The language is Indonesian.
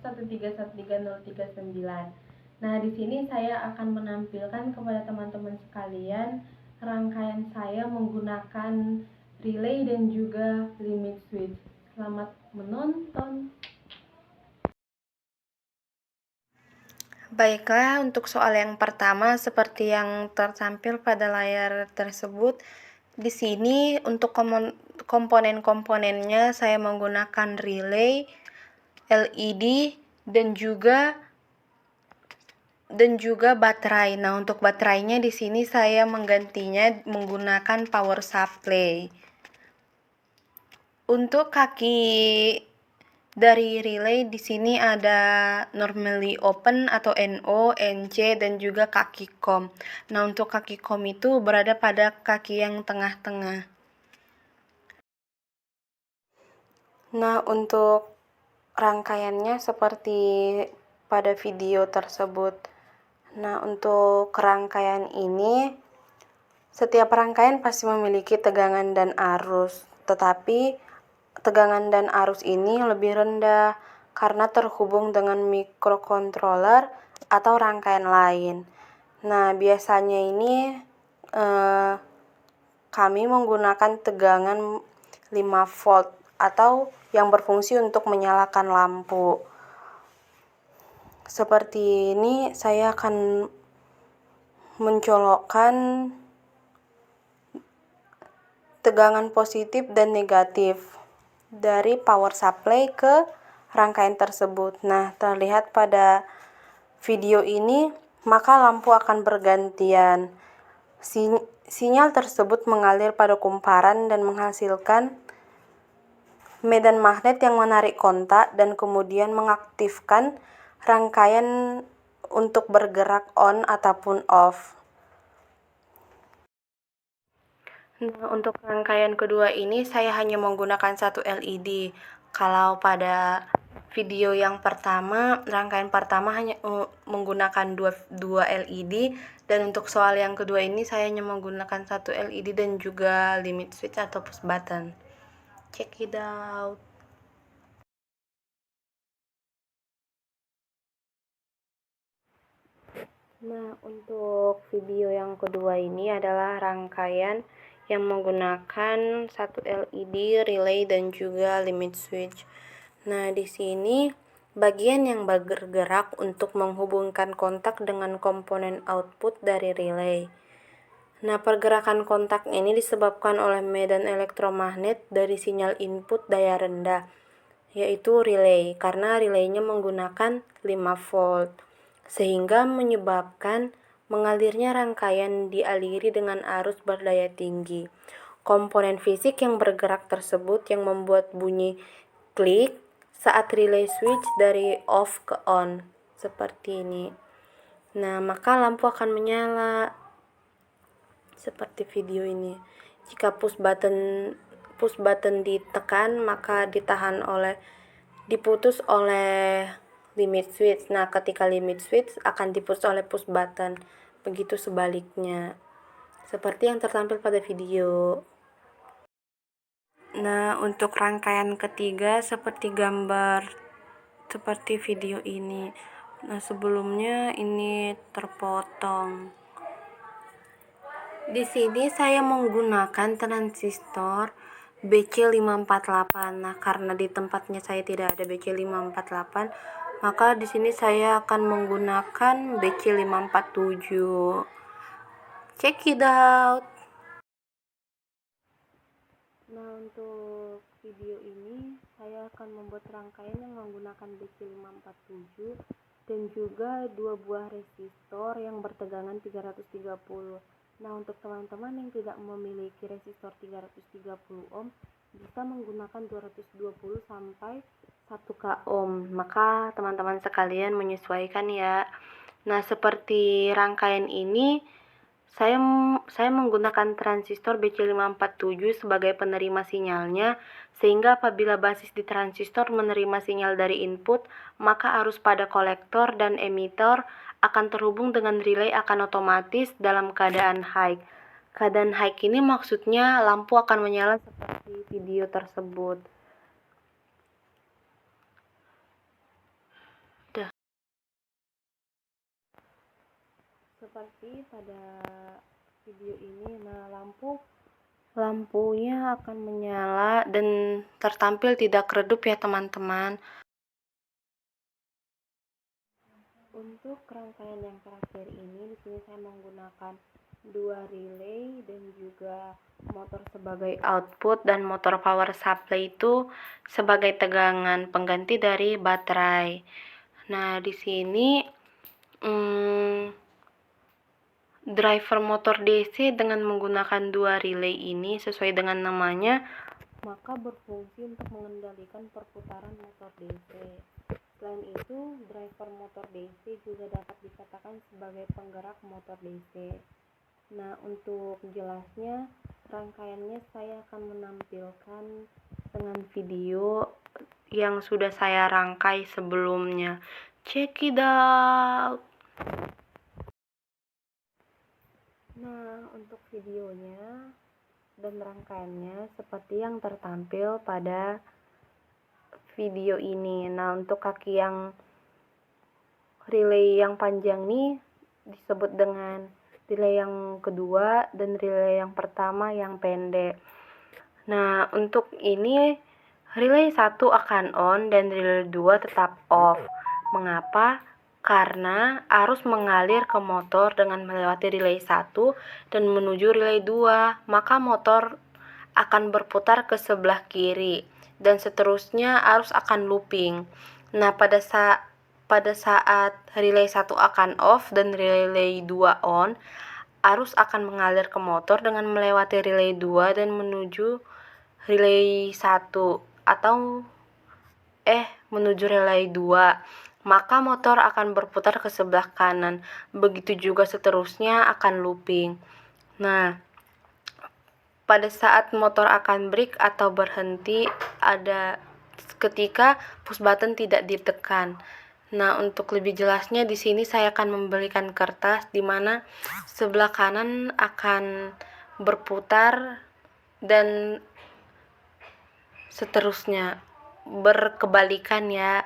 1313039. Nah, di sini saya akan menampilkan kepada teman-teman sekalian rangkaian saya menggunakan relay dan juga limit switch. Selamat menonton. Baiklah, untuk soal yang pertama seperti yang tertampil pada layar tersebut, di sini untuk komponen-komponennya saya menggunakan relay, LED dan juga baterai. Nah, untuk baterainya di sini saya menggantinya menggunakan power supply. Untuk kaki dari relay di sini ada normally open atau NO, NC dan juga kaki COM. Nah, untuk kaki COM itu berada pada kaki yang tengah-tengah. Nah, untuk rangkaiannya seperti pada video tersebut. Nah, untuk rangkaian ini setiap rangkaian pasti memiliki tegangan dan arus, tetapi tegangan dan arus ini lebih rendah karena terhubung dengan microcontroller atau rangkaian lain. Nah, biasanya ini kami menggunakan tegangan 5 volt atau yang berfungsi untuk menyalakan lampu. Seperti ini saya akan mencolokkan tegangan positif dan negatif dari power supply ke rangkaian tersebut. Nah, terlihat pada video ini, maka lampu akan bergantian. Sinyal tersebut mengalir pada kumparan dan menghasilkan medan magnet yang menarik kontak dan kemudian mengaktifkan rangkaian untuk bergerak on ataupun off. Nah, untuk rangkaian kedua ini saya hanya menggunakan satu LED. Kalau pada video yang pertama, rangkaian pertama hanya menggunakan dua LED, dan untuk soal yang kedua ini saya hanya menggunakan satu LED dan juga limit switch atau push button. Check it out. Nah, untuk video yang kedua ini adalah rangkaian yang menggunakan satu LED, relay dan juga limit switch. Nah, di sini bagian yang bergerak untuk menghubungkan kontak dengan komponen output dari relay. Nah, pergerakan kontak ini disebabkan oleh medan elektromagnet dari sinyal input daya rendah, yaitu relay, karena relaynya menggunakan 5 volt, sehingga menyebabkan mengalirnya rangkaian dialiri dengan arus berdaya tinggi. Komponen fisik yang bergerak tersebut yang membuat bunyi klik saat relay switch dari off ke on, seperti ini. Nah, maka lampu akan menyala seperti video ini. Jika push button ditekan, maka diputus oleh limit switch. Nah, ketika limit switch akan diputus oleh push button. Begitu sebaliknya. Seperti yang tertampil pada video. Nah, untuk rangkaian ketiga seperti video ini. Nah, sebelumnya ini terpotong. Di sini saya menggunakan transistor BC548. Nah, karena di tempatnya saya tidak ada BC548, maka di sini saya akan menggunakan BC547. Check it out. Nah, untuk video ini saya akan membuat rangkaian yang menggunakan BC547 dan juga 2 buah resistor yang bertegangan 330. Nah, untuk teman-teman yang tidak memiliki resistor 330 ohm, bisa menggunakan 220 sampai 1 ohm. Maka teman-teman sekalian menyesuaikan ya. Nah, seperti rangkaian ini saya menggunakan transistor BC547 sebagai penerima sinyalnya, sehingga apabila basis di transistor menerima sinyal dari input, maka arus pada kolektor dan emitter akan terhubung dengan relay akan otomatis dalam keadaan high. Keadaan high ini maksudnya lampu akan menyala seperti video tersebut. seperti pada video ini. Nah, lampunya akan menyala dan tertampil tidak redup ya teman-teman. Untuk rangkaian yang terakhir ini, di sini saya menggunakan 2 relay dan juga motor sebagai output dan motor power supply itu sebagai tegangan pengganti dari baterai. Nah, di sini driver motor DC dengan menggunakan 2 relay ini sesuai dengan namanya, maka berfungsi untuk mengendalikan perputaran motor DC. Selain itu, driver motor DC juga dapat dikatakan sebagai penggerak motor DC. Nah, untuk jelasnya, rangkaiannya saya akan menampilkan dengan video yang sudah saya rangkai sebelumnya. Check it out! Nah, untuk videonya dan rangkaiannya seperti yang tertampil pada video ini. Nah, untuk kaki yang relay yang panjang nih disebut dengan relay yang kedua dan relay yang pertama yang pendek. Nah, untuk ini relay 1 akan on dan relay 2 tetap off. Mengapa? Karena arus mengalir ke motor dengan melewati relay 1 dan menuju relay 2, maka motor akan berputar ke sebelah kiri dan seterusnya arus akan looping. Nah, pada saat relay 1 akan off dan relay 2 on, arus akan mengalir ke motor dengan melewati relay 2 dan menuju relay 1 atau menuju relay 2. Maka motor akan berputar ke sebelah kanan. Begitu juga seterusnya akan looping. Nah, pada saat motor akan break atau berhenti ada ketika push button tidak ditekan. Nah, untuk lebih jelasnya di sini saya akan memberikan kertas di mana sebelah kanan akan berputar dan seterusnya berkebalikan ya.